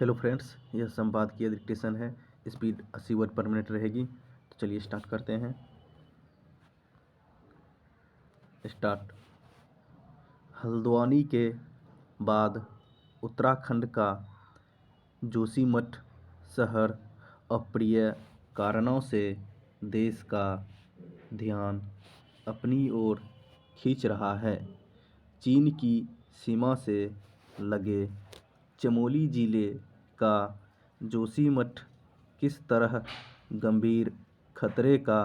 Hello friends, यह संपादकीय dictation है। स्पीड 80 वर्ड पर मिनट रहेगी। तो चलिए स्टार्ट करते हैं। स्टार्ट। हल्द्वानी के बाद उत्तराखंड का जोशीमठ शहर अप्रिय कारणों से देश का ध्यान अपनी ओर खींच रहा है। चीन की सीमा से लगे चमोली जिले का जोशीमठ किस तरह गंभीर खतरे का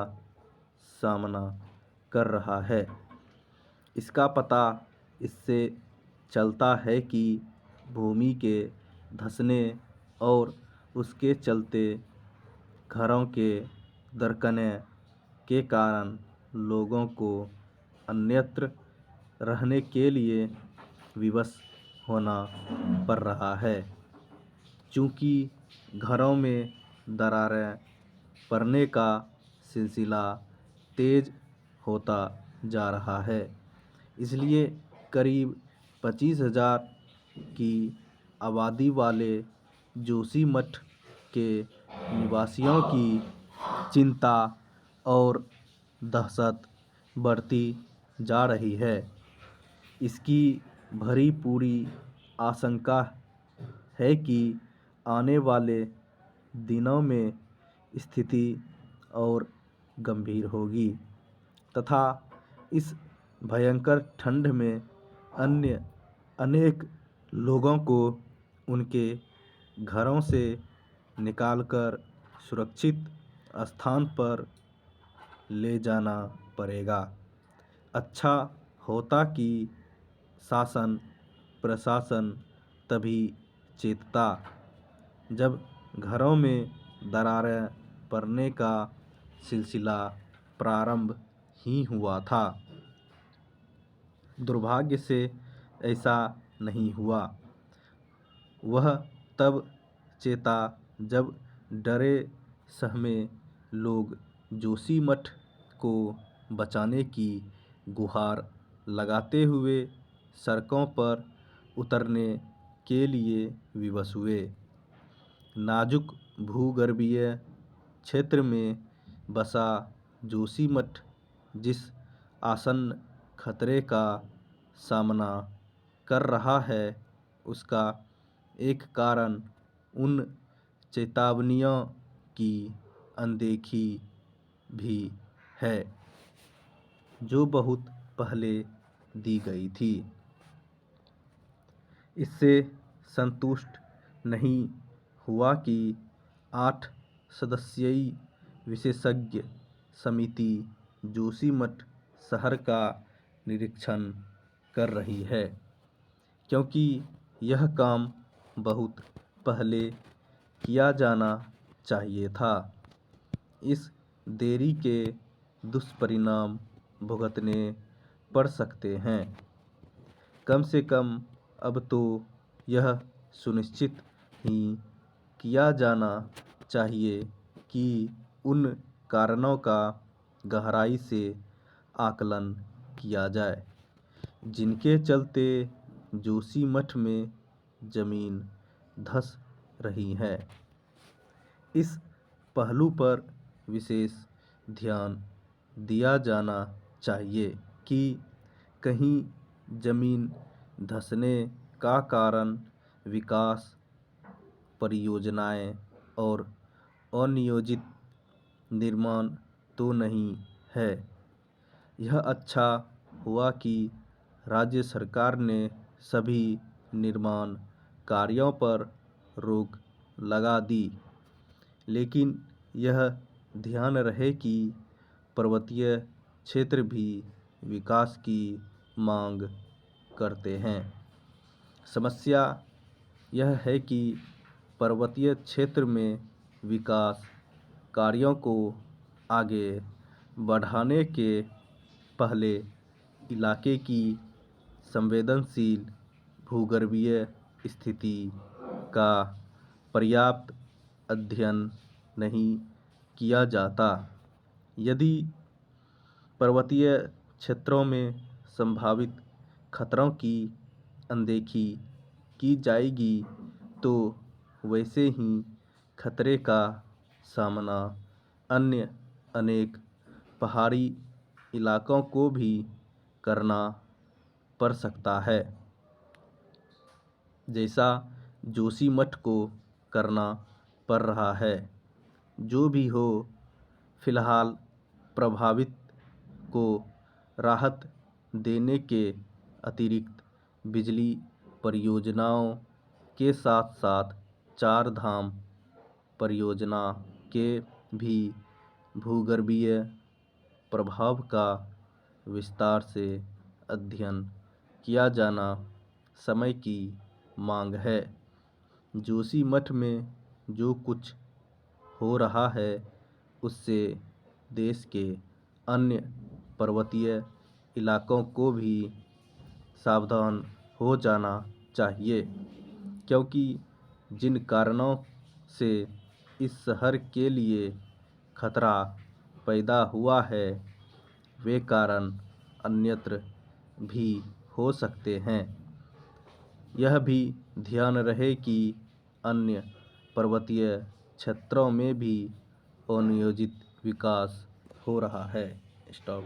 सामना कर रहा है, इसका पता इससे चलता है कि भूमि के धंसने और उसके चलते घरों के दरकने के कारण लोगों को अन्यत्र रहने के लिए विवश होना पड़ रहा है। चूँकि घरों में दरारें पड़ने का सिलसिला तेज होता जा रहा है, इसलिए करीब 25,000 की आबादी वाले जोशीमठ के निवासियों की चिंता और दहशत बढ़ती जा रही है। इसकी भरी पूरी आशंका है कि आने वाले दिनों में स्थिति और गंभीर होगी तथा इस भयंकर ठंड में अन्य अनेक लोगों को उनके घरों से निकालकर सुरक्षित स्थान पर ले जाना पड़ेगा। अच्छा होता कि शासन प्रशासन तभी चेतता जब घरों में दरारें पड़ने का सिलसिला प्रारंभ ही हुआ था। दुर्भाग्य से ऐसा नहीं हुआ। वह तब चेता जब डरे सहमे लोग जोशीमठ को बचाने की गुहार लगाते हुए सड़कों पर उतरने के लिए विवश हुए। नाजुक भूगर्भीय क्षेत्र में बसा जोशीमठ जिस आसन्न खतरे का सामना कर रहा है, उसका एक कारण उन चेतावनियों की अनदेखी भी है जो बहुत पहले दी गई थी। इससे संतुष्ट नहीं हुआ कि 8 सदस्यीय विशेषज्ञ समिति जोशीमठ शहर का निरीक्षण कर रही है, क्योंकि यह काम बहुत पहले किया जाना चाहिए था। इस देरी के दुष्परिणाम भुगतने पड़ सकते हैं। कम से कम अब तो यह सुनिश्चित ही किया जाना चाहिए कि उन कारणों का गहराई से आकलन किया जाए जिनके चलते जोशीमठ में जमीन धंस रही है। इस पहलू पर विशेष ध्यान दिया जाना चाहिए कि कहीं जमीन धंसने का कारण विकास परियोजनाएं और अनियोजित निर्माण तो नहीं है। यह अच्छा हुआ कि राज्य सरकार ने सभी निर्माण कार्यों पर रोक लगा दी, लेकिन यह ध्यान रहे कि पर्वतीय क्षेत्र भी विकास की मांग करते हैं। समस्या यह है कि पर्वतीय क्षेत्र में विकास कार्यों को आगे बढ़ाने के पहले इलाके की संवेदनशील भूगर्भीय स्थिति का पर्याप्त अध्ययन नहीं किया जाता। यदि पर्वतीय क्षेत्रों में संभावित खतरों की अनदेखी की जाएगी तो वैसे ही खतरे का सामना अन्य अनेक पहाड़ी इलाकों को भी करना पड़ सकता है, जैसा जोशीमठ को करना पड़ रहा है। जो भी हो, फिलहाल प्रभावित को राहत देने के अतिरिक्त बिजली परियोजनाओं के साथ साथ चार धाम परियोजना के भी भूगर्भीय प्रभाव का विस्तार से अध्ययन किया जाना समय की मांग है। जोशीमठ में जो कुछ हो रहा है उससे देश के अन्य पर्वतीय इलाकों को भी सावधान हो जाना चाहिए, क्योंकि जिन कारणों से इस शहर के लिए खतरा पैदा हुआ है वे कारण अन्यत्र भी हो सकते हैं। यह भी ध्यान रहे कि अन्य पर्वतीय क्षेत्रों में भी अनियोजित विकास हो रहा है। स्टॉप।